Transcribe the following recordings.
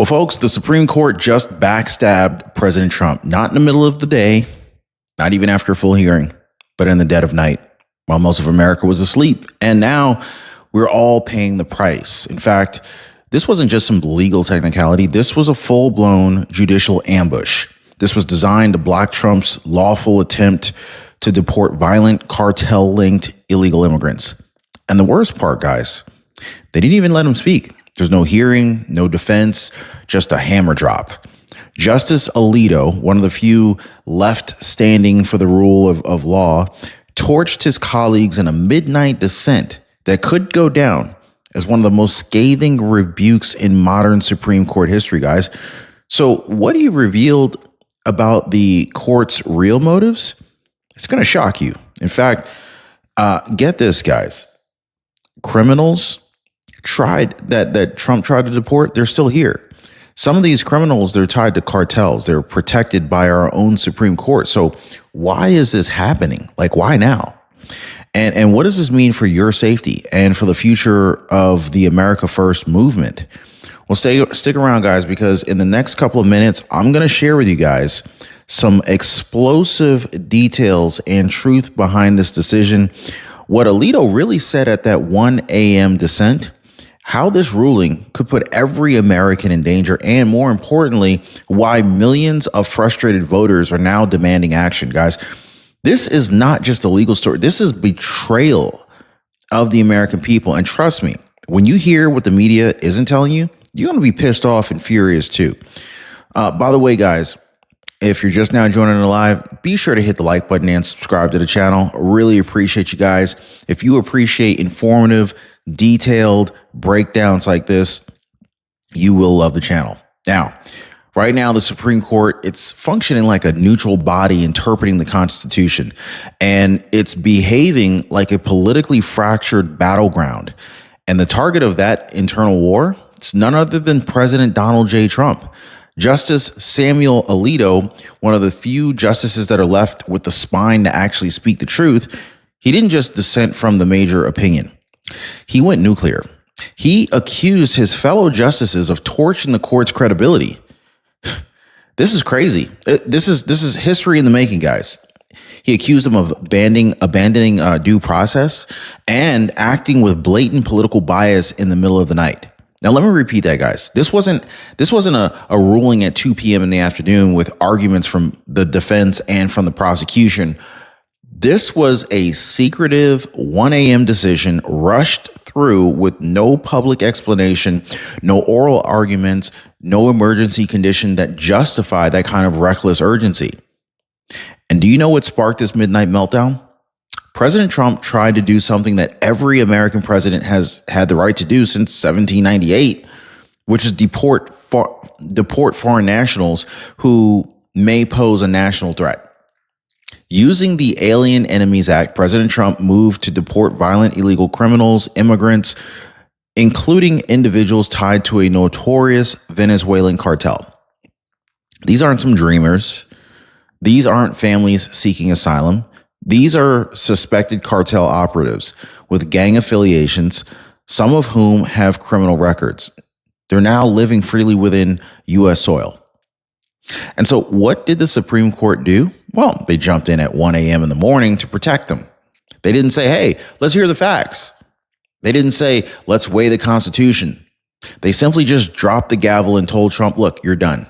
Well, folks, the Supreme Court just backstabbed President Trump, not in the middle of the day, not even after a full hearing, but in the dead of night while most of America was asleep. And now we're all paying the price. In fact, this wasn't just some legal technicality. This was a full-blown judicial ambush. This was designed to block Trump's lawful attempt to deport violent cartel-linked illegal immigrants. And the worst part, guys, they didn't even let him speak. There's no hearing, no defense, just a hammer drop. Justice Alito, one of the few left standing for the rule of law, torched his colleagues in a midnight dissent that could go down as one of the most scathing rebukes in modern Supreme Court history, guys. So what he revealed about the court's real motives, it's going to shock you. In fact, get this, guys. Criminals that Trump tried to deport, they're still here. Some of these criminals, they're tied to cartels. They're protected by our own Supreme Court. So why is this happening? Like, why now? And what does this mean for your safety and for the future of the America First movement? Well, stick around, guys, because in the next couple of minutes, I'm going to share with you guys some explosive details and truth behind this decision, what Alito really said at that 1 a.m. dissent, how this ruling could put every American in danger, and more importantly, why millions of frustrated voters are now demanding action. Guys, this is not just a legal story. This is betrayal of the American people. And trust me, when you hear what the media isn't telling you, you're going to be pissed off and furious too. By the way, guys, if you're just now joining the live, be sure to hit the like button and subscribe to the channel. Really appreciate you guys. If you appreciate informative, detailed breakdowns like this, you will love the channel. Now, right now, the Supreme Court, it's functioning like a neutral body interpreting the Constitution, and it's behaving like a politically fractured battleground. And the target of that internal war, it's none other than President Donald J. Trump. Justice Samuel Alito, one of the few justices that are left with the spine to actually speak the truth, he didn't just dissent from the major opinion. He went nuclear. He accused his fellow justices of torching the court's credibility. This is crazy. This is history in the making, guys. He accused them of abandoning due process and acting with blatant political bias in the middle of the night. Now, let me repeat that, guys. This wasn't a ruling at 2 p.m. in the afternoon with arguments from the defense and from the prosecution. This was a secretive 1 a.m. decision rushed through with no public explanation, no oral arguments, no emergency condition that justify that kind of reckless urgency. And do you know what sparked this midnight meltdown? President Trump tried to do something that every American president has had the right to do since 1798, which is deport foreign nationals who may pose a national threat. Using the Alien Enemies Act, President Trump moved to deport violent illegal criminals, immigrants, including individuals tied to a notorious Venezuelan cartel. These aren't some dreamers. These aren't families seeking asylum. These are suspected cartel operatives with gang affiliations, some of whom have criminal records. They're now living freely within U.S. soil. And so what did the Supreme Court do? Well, they jumped in at 1 a.m. in the morning to protect them. They didn't say, hey, let's hear the facts. They didn't say, let's weigh the Constitution. They simply just dropped the gavel and told Trump, look, you're done.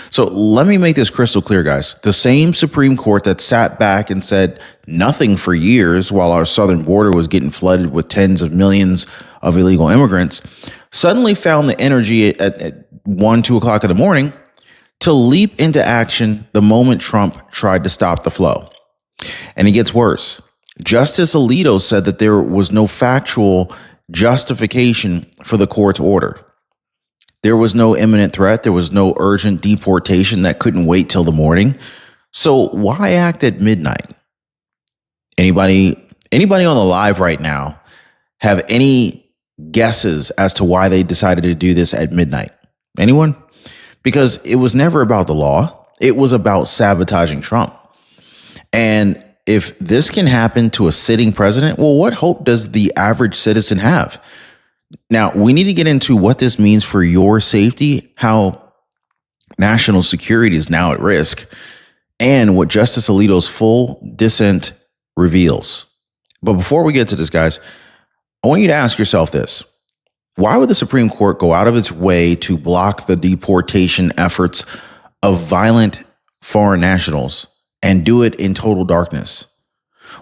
So let me make this crystal clear, guys. The same Supreme Court that sat back and said nothing for years while our southern border was getting flooded with tens of millions of illegal immigrants suddenly found the energy at 1, 2 o'clock in the morning to leap into action the moment Trump tried to stop the flow. And it gets worse. Justice Alito said that there was no factual justification for the court's order. There was no imminent threat. There was no urgent deportation that couldn't wait till the morning. So why act at midnight? Anybody on the live right now have any guesses as to why they decided to do this at midnight? Anyone? Because it was never about the law. It was about sabotaging Trump. And if this can happen to a sitting president, well, what hope does the average citizen have? Now, we need to get into what this means for your safety, how national security is now at risk, and what Justice Alito's full dissent reveals. But before we get to this, guys, I want you to ask yourself this. Why would the Supreme Court go out of its way to block the deportation efforts of violent foreign nationals and do it in total darkness?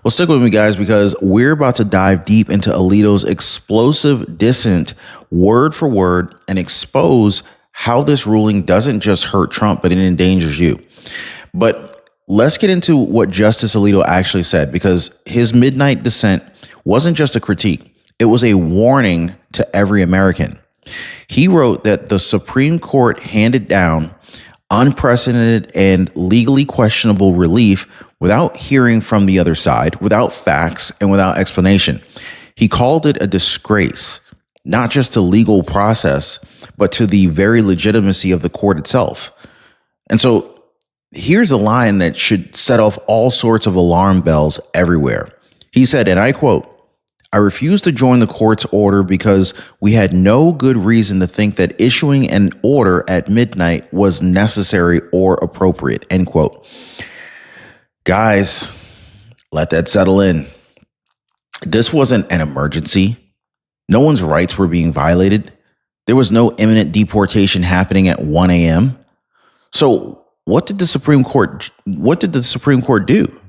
Well, stick with me, guys, because we're about to dive deep into Alito's explosive dissent word for word and expose how this ruling doesn't just hurt Trump, but it endangers you. But let's get into what Justice Alito actually said, because his midnight dissent wasn't just a critique. It was a warning to every American. He wrote that the Supreme Court handed down unprecedented and legally questionable relief without hearing from the other side, without facts, and without explanation. He called it a disgrace, not just to legal process, but to the very legitimacy of the court itself. And so here's a line that should set off all sorts of alarm bells everywhere. He said, and I quote, "I refuse to join the court's order because we had no good reason to think that issuing an order at midnight was necessary or appropriate," end quote. Guys, let that settle in. This wasn't an emergency. No one's rights were being violated. There was no imminent deportation happening at 1 a.m. So what did the Supreme Court do?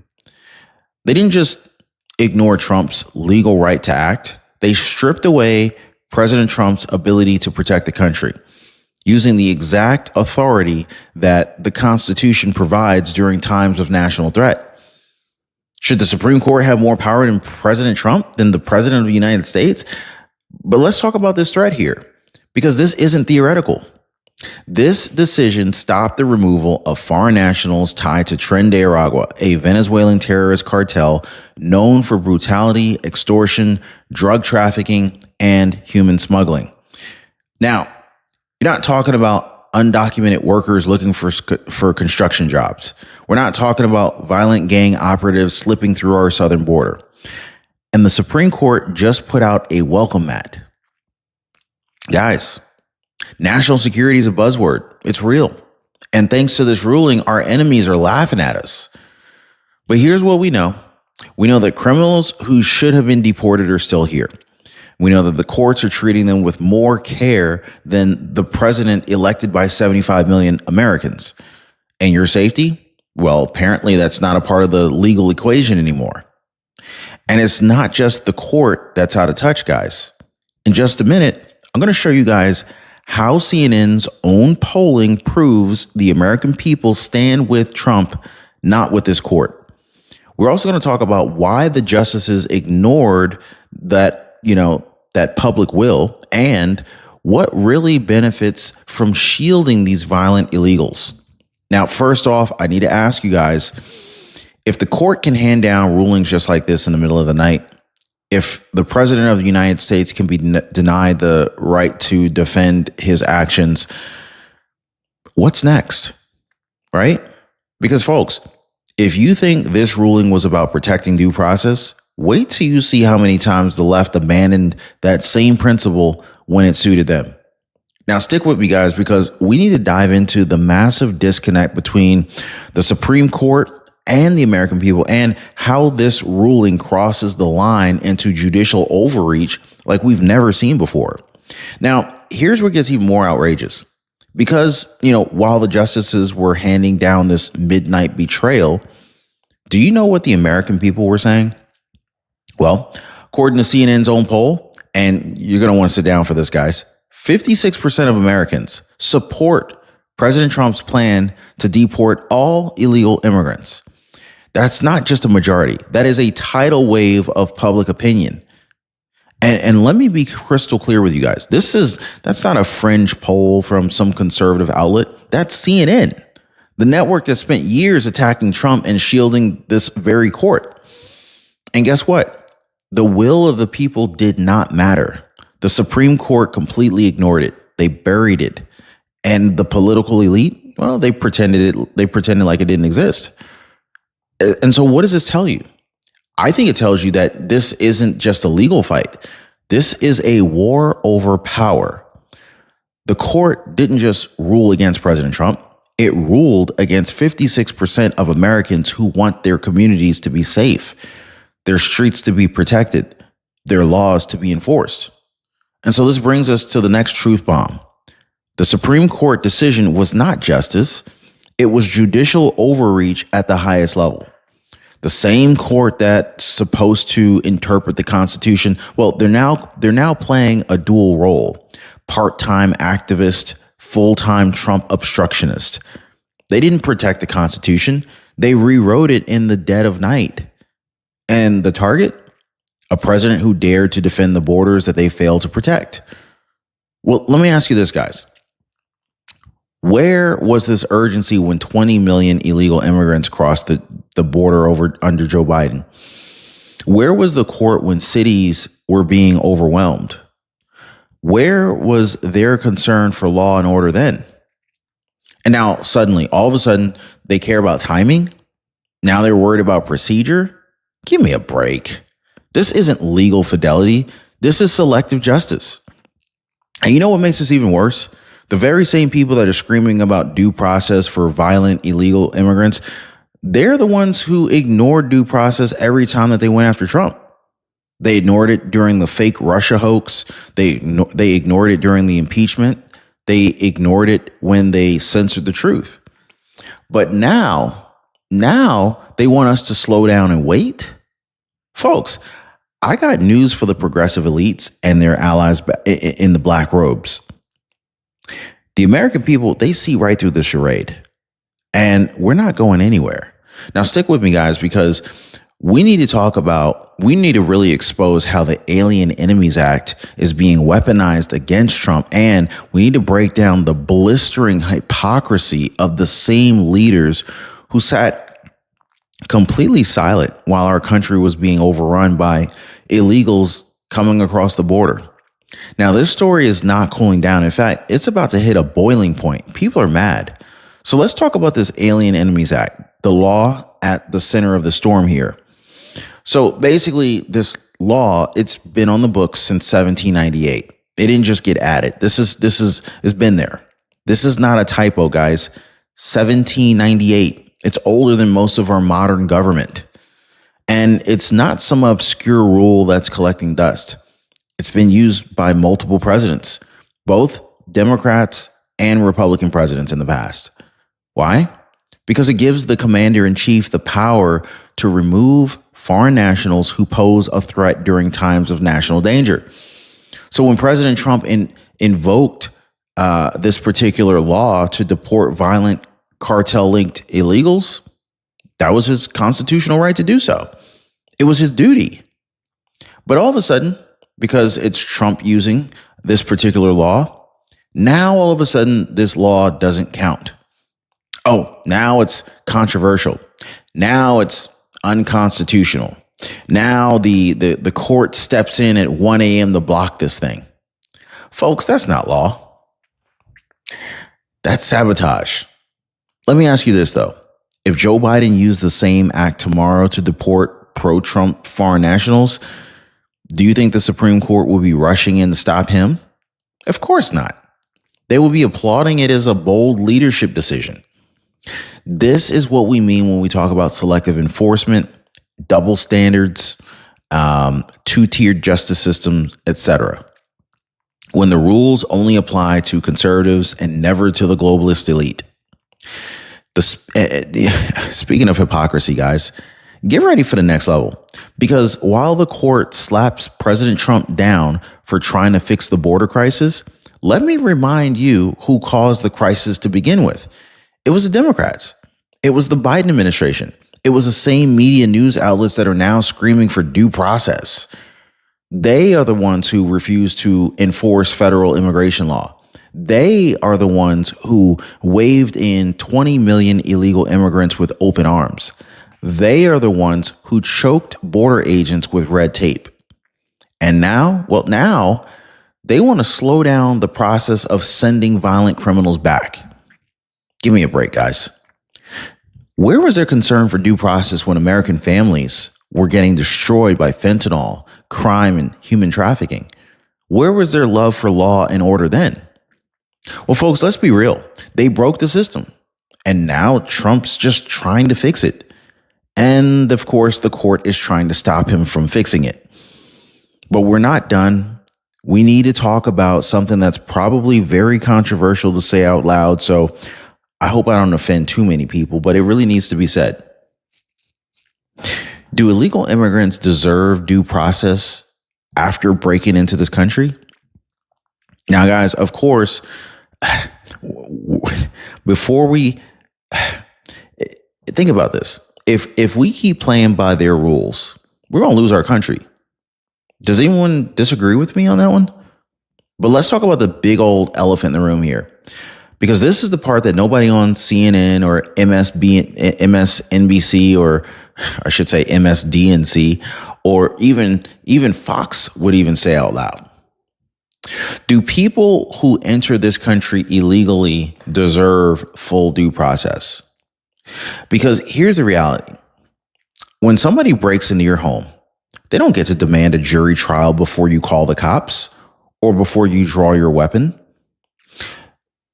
They didn't just ignore Trump's legal right to act. They stripped away President Trump's ability to protect the country, using the exact authority that the Constitution provides during times of national threat. Should the Supreme Court have more power than President Trump, than the President of the United States? But let's talk about this threat here, because this isn't theoretical. This decision stopped the removal of foreign nationals tied to Tren de Aragua, a Venezuelan terrorist cartel known for brutality, extortion, drug trafficking, and human smuggling. Now, you're not talking about undocumented workers looking for construction jobs. We're not talking about violent gang operatives slipping through our southern border. And the Supreme Court just put out a welcome mat. Guys, national security is a buzzword. It's real. And thanks to this ruling, our enemies are laughing at us. But here's what we know. We know that criminals who should have been deported are still here. We know that the courts are treating them with more care than the president elected by 75 million Americans. And your safety? Well, apparently that's not a part of the legal equation anymore. And it's not just the court that's out of touch, guys. In just a minute, I'm going to show you guys how CNN's own polling proves the American people stand with Trump, not with this court. We're also going to talk about why the justices ignored that public will, and what really benefits from shielding these violent illegals. Now, first off, I need to ask you guys, if the court can hand down rulings just like this in the middle of the night, if the president of the United States can be denied the right to defend his actions, what's next? Right? Because folks, if you think this ruling was about protecting due process, wait till you see how many times the left abandoned that same principle when it suited them. Now, stick with me, guys, because we need to dive into the massive disconnect between the Supreme Court and the American people, and how this ruling crosses the line into judicial overreach like we've never seen before. Now, here's where it gets even more outrageous. Because, while the justices were handing down this midnight betrayal, do you know what the American people were saying? Well, according to CNN's own poll, and you're going to want to sit down for this, guys, 56% of Americans support President Trump's plan to deport all illegal immigrants. That's not just a majority. That is a tidal wave of public opinion. And let me be crystal clear with you guys. That's not a fringe poll from some conservative outlet. That's CNN, the network that spent years attacking Trump and shielding this very court. And guess what? The will of the people did not matter. The Supreme Court completely ignored it. They buried it. And the political elite, well, they pretended like it didn't exist. And so what does this tell you? I think it tells you that this isn't just a legal fight. This is a war over power. The court didn't just rule against President Trump. It ruled against 56% of Americans who want their communities to be safe, their streets to be protected, their laws to be enforced. And so this brings us to the next truth bomb. The Supreme Court decision was not justice. It was judicial overreach at the highest level. The same court that's supposed to interpret the Constitution, well, they're now playing a dual role. Part-time activist, full-time Trump obstructionist. They didn't protect the Constitution. They rewrote it in the dead of night. And the target? A president who dared to defend the borders that they failed to protect. Well, let me ask you this, guys. Where was this urgency when 20 million illegal immigrants crossed the border under Joe Biden? Where was the court when cities were being overwhelmed? Where was their concern for law and order then? And now suddenly, all of a sudden, they care about timing? Now they're worried about procedure? Give me a break. This isn't legal fidelity. This is selective justice. And you know what makes this even worse? The very same people that are screaming about due process for violent illegal immigrants, they're the ones who ignored due process every time that they went after Trump. They ignored it during the fake Russia hoax. They ignored it during the impeachment. They ignored it when they censored the truth. But now they want us to slow down and wait. Folks, I got news for the progressive elites and their allies in the black robes. The American people, they see right through the charade, and we're not going anywhere. Now, stick with me, guys, because we need to really expose how the Alien Enemies Act is being weaponized against Trump. And we need to break down the blistering hypocrisy of the same leaders who sat completely silent while our country was being overrun by illegals coming across the border. Now, this story is not cooling down. In fact, it's about to hit a boiling point. People are mad. So let's talk about this Alien Enemies Act, the law at the center of the storm here. So basically, this law, it's been on the books since 1798. It didn't just get added. It's been there. This is not a typo, guys. 1798. It's older than most of our modern government. And it's not some obscure rule that's collecting dust. It's been used by multiple presidents, both Democrats and Republican presidents in the past. Why? Because it gives the commander-in-chief the power to remove foreign nationals who pose a threat during times of national danger. So when President Trump invoked this particular law to deport violent cartel-linked illegals, that was his constitutional right to do so. It was his duty. But all of a sudden, because it's Trump using this particular law, now all of a sudden this law doesn't count. Oh, now it's controversial. Now it's unconstitutional. Now the court steps in at 1 a.m. to block this thing. Folks, that's not law. That's sabotage. Let me ask you this, though. If Joe Biden used the same act tomorrow to deport pro-Trump foreign nationals, do you think the Supreme Court will be rushing in to stop him? Of course not. They will be applauding it as a bold leadership decision. This is what we mean when we talk about selective enforcement, double standards, two-tiered justice systems, etc. When the rules only apply to conservatives and never to the globalist elite. Speaking of hypocrisy, guys, get ready for the next level, because while the court slaps President Trump down for trying to fix the border crisis, let me remind you who caused the crisis to begin with. It was the Democrats. It was the Biden administration. It was the same media news outlets that are now screaming for due process. They are the ones who refuse to enforce federal immigration law. They are the ones who waved in 20 million illegal immigrants with open arms. They are the ones who choked border agents with red tape. And now they want to slow down the process of sending violent criminals back. Give me a break, guys. Where was their concern for due process when American families were getting destroyed by fentanyl, crime, and human trafficking? Where was their love for law and order then? Well, folks, let's be real. They broke the system, and now Trump's just trying to fix it. And of course, the court is trying to stop him from fixing it. But we're not done. We need to talk about something that's probably very controversial to say out loud. So I hope I don't offend too many people, but it really needs to be said. Do illegal immigrants deserve due process after breaking into this country? Now, guys, of course, before we think about this, if we keep playing by their rules, we're going to lose our country. Does anyone disagree with me on that one? But let's talk about the big old elephant in the room here, because this is the part that nobody on CNN or MSNBC, or I should say MSDNC, or even Fox would even say out loud. Do people who enter this country illegally deserve full due process? Because here's the reality. When somebody breaks into your home, they don't get to demand a jury trial before you call the cops or before you draw your weapon.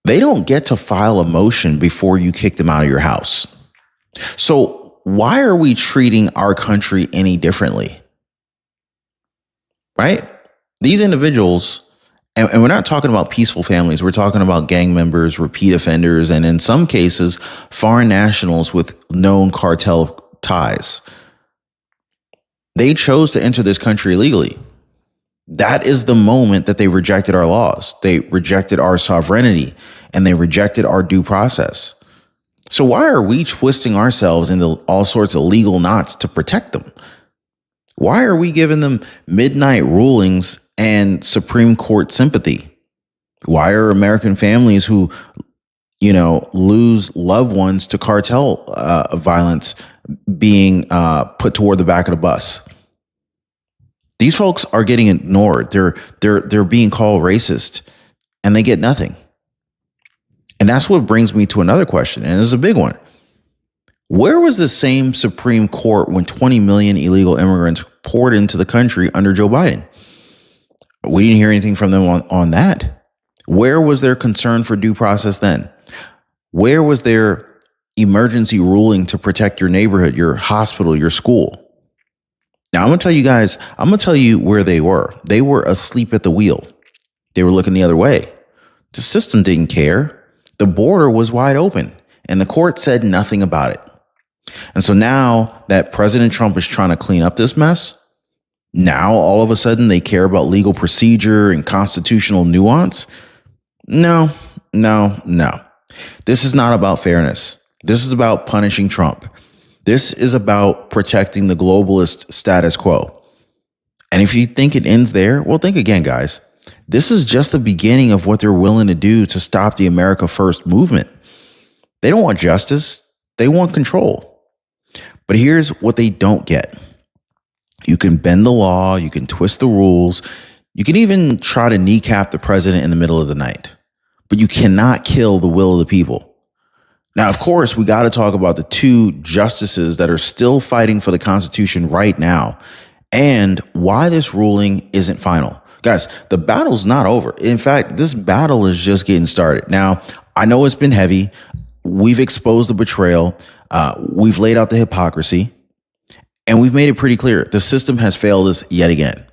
They don't get to file a motion before you kick them out of your house. So why are we treating our country any differently? Right? These individuals, and we're not talking about peaceful families. We're talking about gang members, repeat offenders, and in some cases, foreign nationals with known cartel ties. They chose to enter this country illegally. That is the moment that they rejected our laws. They rejected our sovereignty, and they rejected our due process. So why are we twisting ourselves into all sorts of legal knots to protect them? Why are we giving them midnight rulings and Supreme Court sympathy? Why are American families who, lose loved ones to cartel violence being put toward the back of the bus? These folks are getting ignored. They're being called racist, and they get nothing. And that's what brings me to another question, and this is a big one. Where was the same Supreme Court when 20 million illegal immigrants poured into the country under Joe Biden? We didn't hear anything from them on that. Where was their concern for due process then? Where was their emergency ruling to protect your neighborhood, your hospital, your school? Now, I'm going to tell you guys, I'm going to tell you where they were. They were asleep at the wheel. They were looking the other way. The system didn't care. The border was wide open, and the court said nothing about it. And so now that President Trump is trying to clean up this mess, now all of a sudden they care about legal procedure and constitutional nuance. No. This is not about fairness. This is about punishing Trump. This is about protecting the globalist status quo. And if you think it ends there, well, think again, guys. This is just the beginning of what they're willing to do to stop the America First movement. They don't want justice. They want control. But here's what they don't get. You can bend the law. You can twist the rules. You can even try to kneecap the president in the middle of the night. But you cannot kill the will of the people. Now, of course, we got to talk about the two justices that are still fighting for the Constitution right now and why this ruling isn't final. Guys, the battle's not over. In fact, this battle is just getting started. Now, I know it's been heavy. We've exposed the betrayal. We've laid out the hypocrisy. And we've made it pretty clear. The system has failed us yet again.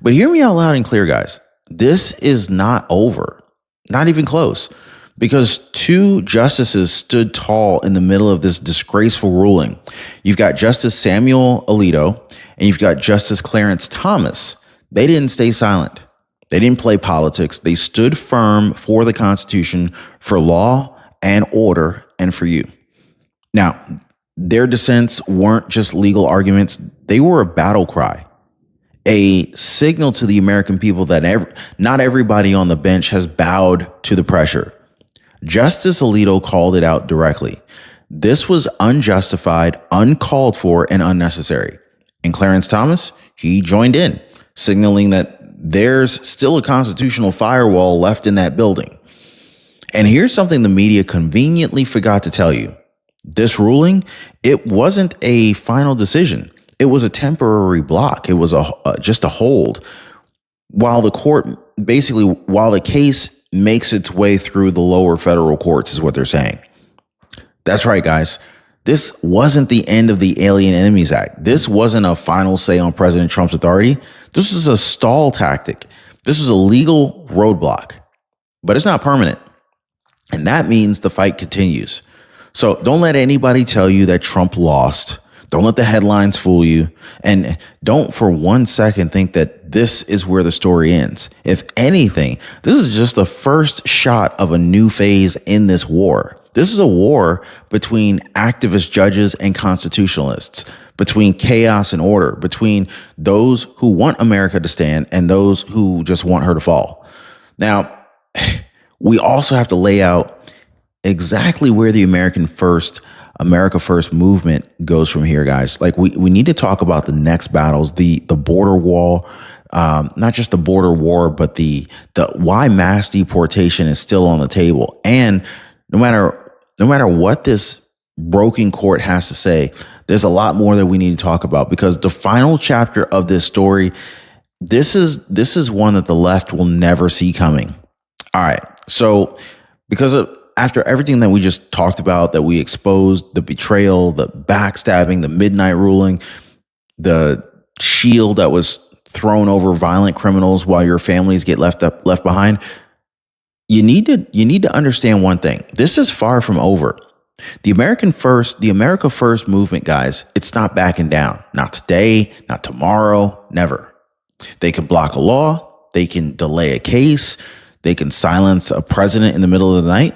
But hear me out loud and clear, guys. This is not over. Not even close. Because two justices stood tall in the middle of this disgraceful ruling. You've got Justice Samuel Alito and you've got Justice Clarence Thomas. They didn't stay silent. They didn't play politics. They stood firm for the Constitution, for law and order, and for you. Now, their dissents weren't just legal arguments. They were a battle cry, a signal to the American people that not everybody on the bench has bowed to the pressure. Justice Alito called it out directly. This was unjustified, uncalled for, and unnecessary. And Clarence Thomas, he joined in, signaling that there's still a constitutional firewall left in that building. And here's something the media conveniently forgot to tell you. This ruling, it wasn't a final decision. It was a temporary block. It was just a hold. while the case makes its way through the lower federal courts, is what they're saying. That's right, guys. This wasn't the end of the Alien Enemies Act. This wasn't a final say on President Trump's authority. This was a stall tactic. This was a legal roadblock, but it's not permanent. And that means the fight continues. So don't let anybody tell you that Trump lost. Don't let the headlines fool you. And don't for 1 second think that this is where the story ends. If anything, this is just the first shot of a new phase in this war. This is a war between activist judges and constitutionalists, between chaos and order, between those who want America to stand and those who just want her to fall. Now, we also have to lay out exactly where the America First movement goes from here, guys. Like we need to talk about the next battles, the border wall, not just the border war, but the why mass deportation is still on the table. And no matter what this broken court has to say, there's a lot more that we need to talk about, because the final chapter of this story, this is one that the left will never see coming. All right. So after everything that we just talked about, that we exposed, the betrayal, the backstabbing, the midnight ruling, the shield that was thrown over violent criminals while your families get left behind, you need to understand one thing. This is far from over. The America First movement, guys, it's not backing down. Not today, not tomorrow, never. They can block a law, they can delay a case, they can silence a president in the middle of the night.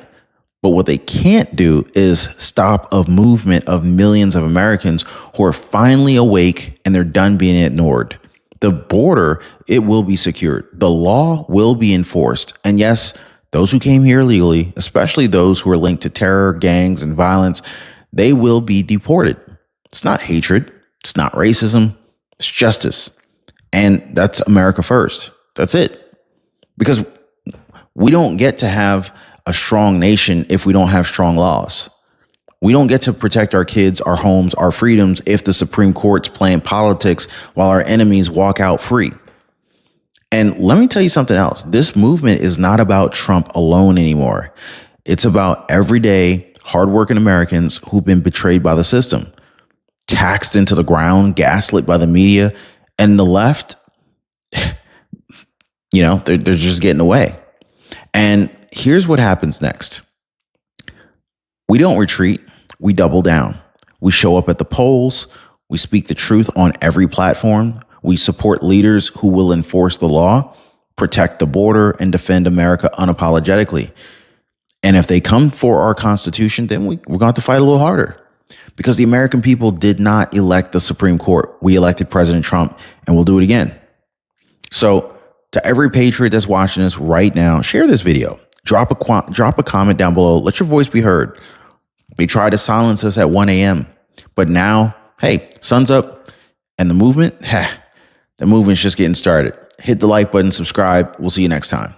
But what they can't do is stop a movement of millions of Americans who are finally awake and they're done being ignored. The border, it will be secured. The law will be enforced. And yes, those who came here illegally, especially those who are linked to terror, gangs, and violence, they will be deported. It's not hatred. It's not racism. It's justice. And that's America First. That's it. Because we don't get to have a strong nation if we don't have strong laws. We don't get to protect our kids, our homes, our freedoms if the Supreme Court's playing politics while our enemies walk out free. And let me tell you something else. This movement is not about Trump alone anymore. It's about everyday, hardworking Americans who've been betrayed by the system, taxed into the ground, gaslit by the media, and the left, they're just getting away. And here's what happens next. We don't retreat. We double down. We show up at the polls. We speak the truth on every platform. We support leaders who will enforce the law, protect the border, and defend America unapologetically. And if they come for our Constitution, then we're going to have to fight a little harder, because the American people did not elect the Supreme Court. We elected President Trump, and we'll do it again. So to every patriot that's watching us right now, share this video. Drop a comment down below. Let your voice be heard. They tried to silence us at 1 a.m. But now, hey, sun's up. And the movement's just getting started. Hit the like button, subscribe. We'll see you next time.